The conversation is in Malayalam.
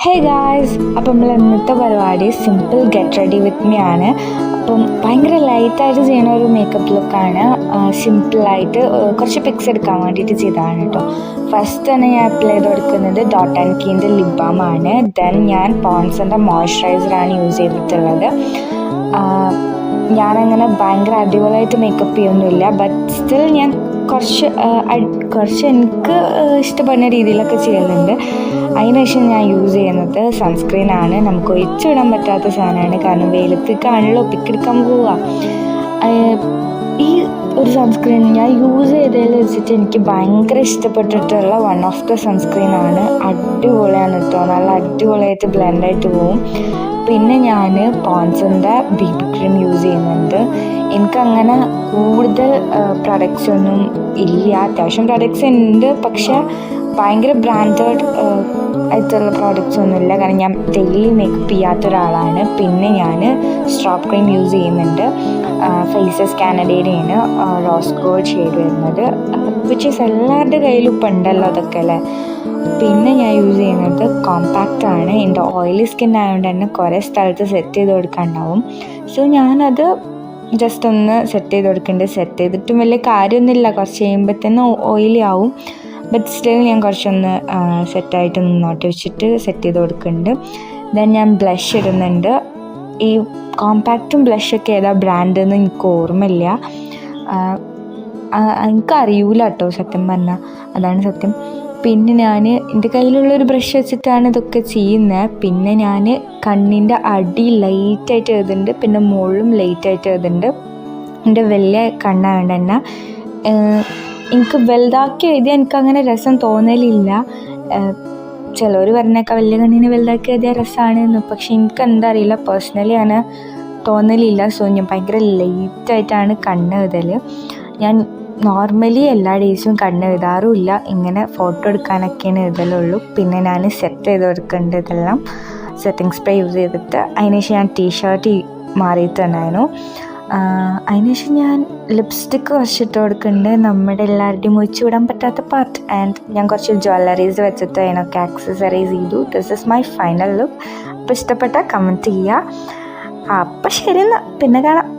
ഹേ ഗായ്സ്, അപ്പം നമ്മൾ ഇന്നത്തെ പരിപാടി simple get ready with me ആണ്. അപ്പം ഭയങ്കര ലൈറ്റായിട്ട് ചെയ്യുന്ന ഒരു മേക്കപ്പ് ലുക്കാണ്. സിമ്പിളായിട്ട് കുറച്ച് പിക്സ് എടുക്കാൻ വേണ്ടിയിട്ട് ചെയ്തതാണ് കേട്ടോ. ഫസ്റ്റ് തന്നെ ഞാൻ അപ്ലൈ ചെയ്ത് കൊടുക്കുന്നത് ഡോട്ട് ആൻഡ് കീൻ്റെ ലിപ് ബാമാണ്. ദെൻ ഞാൻ പോൺസിൻ്റെ മോയ്സ്ചറൈസറാണ് യൂസ് ചെയ്തിട്ടുള്ളത്. ഞാനങ്ങനെ ഭയങ്കര അടിപൊളിയായിട്ട് മേക്കപ്പ് ചെയ്യൊന്നുമില്ല, ബട്ട് സ്റ്റിൽ ഞാൻ കുറച്ച് എനിക്ക് ഇഷ്ടപ്പെടുന്ന രീതിയിലൊക്കെ ചെയ്യുന്നുണ്ട്. അതിനുശേഷം ഞാൻ യൂസ് ചെയ്യുന്നത് സൺസ്ക്രീനാണ്. നമുക്ക് ഒഴിച്ചിടാൻ പറ്റാത്ത സാധനമാണ്, കാരണം വെയിലത്തേക്കാണല്ലോ പിക്കെടുക്കാൻ പോവുക. ഈ ഒരു സൺസ്ക്രീൻ ഞാൻ യൂസ് ചെയ്തതിൽ വെച്ചിട്ട് എനിക്ക് ഭയങ്കര ഇഷ്ടപ്പെട്ടിട്ടുള്ള വൺ ഓഫ് ദ സൺസ്ക്രീനാണ്. അടിപൊളിയാണ് കേട്ടോ, നല്ല അടിപൊളിയായിട്ട് ബ്ലെൻഡായിട്ട് പോവും. പിന്നെ ഞാൻ പോൺസിൻ്റെ ബി.ബി ക്രീം യൂസ് ചെയ്യുന്നുണ്ട്. എനിക്കങ്ങനെ കൂടുതൽ പ്രൊഡക്ട്സ് ഒന്നും ഇല്ല. അത്യാവശ്യം പ്രൊഡക്ട്സ് ഉണ്ട്, പക്ഷേ ഭയങ്കര ബ്രാൻഡഡ് ആയിട്ടുള്ള പ്രോഡക്റ്റ്സ് ഒന്നുമില്ല, കാരണം ഞാൻ ഡെയിലി മേക്കപ്പ് ചെയ്യാത്ത ഒരാളാണ്. പിന്നെ ഞാൻ സ്ട്രോപ്പ് ക്രീം യൂസ് ചെയ്യുന്നുണ്ട്. ഫേസസ് കാനഡയുടെയാണ് റോസ് ഗോൾഡ് ഷെയ്ഡ് വരുന്നത്, വിച്ച് ഈസ് എല്ലാവരുടെ കയ്യിലും ഇപ്പം ഉണ്ടല്ലോ അതൊക്കെ അല്ലേ. പിന്നെ ഞാൻ യൂസ് ചെയ്യുന്നത് കോമ്പാക്റ്റ് ആണ്. എൻ്റെ ഓയിലി സ്കിൻ ആയതുകൊണ്ട് തന്നെ കുറേ സ്ഥലത്ത് സെറ്റ് ചെയ്ത് കൊടുക്കാനുണ്ടാവും. സോ ഞാനത് ജസ്റ്റ് ഒന്ന് സെറ്റ് ചെയ്ത് കൊടുക്കുന്നുണ്ട്. സെറ്റ് ചെയ്തിട്ടും വലിയ കാര്യമൊന്നുമില്ല, കുറച്ച് കഴിയുമ്പോഴത്തേനും ഓയിലി ആവും. ബട്ട് സ്റ്റിൽ ഞാൻ കുറച്ചൊന്ന് സെറ്റായിട്ട് മുന്നോട്ട് വെച്ചിട്ട് സെറ്റ് ചെയ്ത് കൊടുക്കുന്നുണ്ട്. ദെൻ ഞാൻ ബ്ലഷ് ഇടുന്നുണ്ട്. ഈ കോമ്പാക്റ്റും ബ്ലഷൊക്കെ ഏതാ ബ്രാൻഡെന്ന് എനിക്ക് ഓർമ്മയില്ല, എനിക്കറിയൂല കേട്ടോ സത്യം പറഞ്ഞാൽ, അതാണ് സത്യം. പിന്നെ ഞാൻ എൻ്റെ കയ്യിലുള്ളൊരു ബ്രഷ് വെച്ചിട്ടാണ് ഇതൊക്കെ ചെയ്യുന്നത്. പിന്നെ ഞാൻ കണ്ണിൻ്റെ അടി ലൈറ്റായിട്ട് എഴുതുന്നുണ്ട്, പിന്നെ മുകളിലും ലൈറ്റായിട്ട് എഴുതുന്നുണ്ട്. എൻ്റെ വലിയ കണ്ണായതുകൊണ്ട് തന്നെ എനിക്ക് വലുതാക്കി എഴുതിയാൽ എനിക്കങ്ങനെ രസം തോന്നലില്ല. ചിലർ പറഞ്ഞേക്കാം വലിയ കണ്ണിന് വലുതാക്കി എഴുതിയാൽ രസമാണെന്ന്, പക്ഷെ എനിക്ക് എന്താ അറിയില്ല, പേഴ്സണലി അങ്ങനെ തോന്നലില്ല. സോ ഞാൻ ഭയങ്കര ലൈറ്റായിട്ടാണ് കണ്ണ് എഴുതൽ. ഞാൻ നോർമലി എല്ലാ ഡേയ്സും കണ്ണ് എഴുതാറുമില്ല, ഇങ്ങനെ ഫോട്ടോ എടുക്കാനൊക്കെയാണ് എഴുതലുള്ളൂ. പിന്നെ ഞാൻ സെറ്റ് ചെയ്ത് കൊടുക്കേണ്ടത് ഇതെല്ലാം സെറ്റിംഗ് സ്പ്രേ യൂസ് ചെയ്തിട്ട്. അതിനുശേഷം ഞാൻ ടീഷർട്ട് മാറിയിട്ടുണ്ടായിരുന്നു. അതിനുശേഷം ഞാൻ ലിപ്സ്റ്റിക്ക് കുറച്ചിട്ട് കൊടുക്കുന്നുണ്ട്, നമ്മുടെ എല്ലാവരുടെയും ഒഴിച്ചു വിടാൻ പറ്റാത്ത പാർട്ട്. ആൻഡ് ഞാൻ കുറച്ച് ജ്വല്ലറീസ് വെച്ചിട്ട് അതിനൊക്കെ ആക്സസറൈസ് ചെയ്തു. This is my final look. അപ്പോൾ ഇഷ്ടപ്പെട്ടാൽ കമൻറ്റ് ചെയ്യുക. അപ്പം ശരി എന്നാൽ പിന്നെ കാണാം.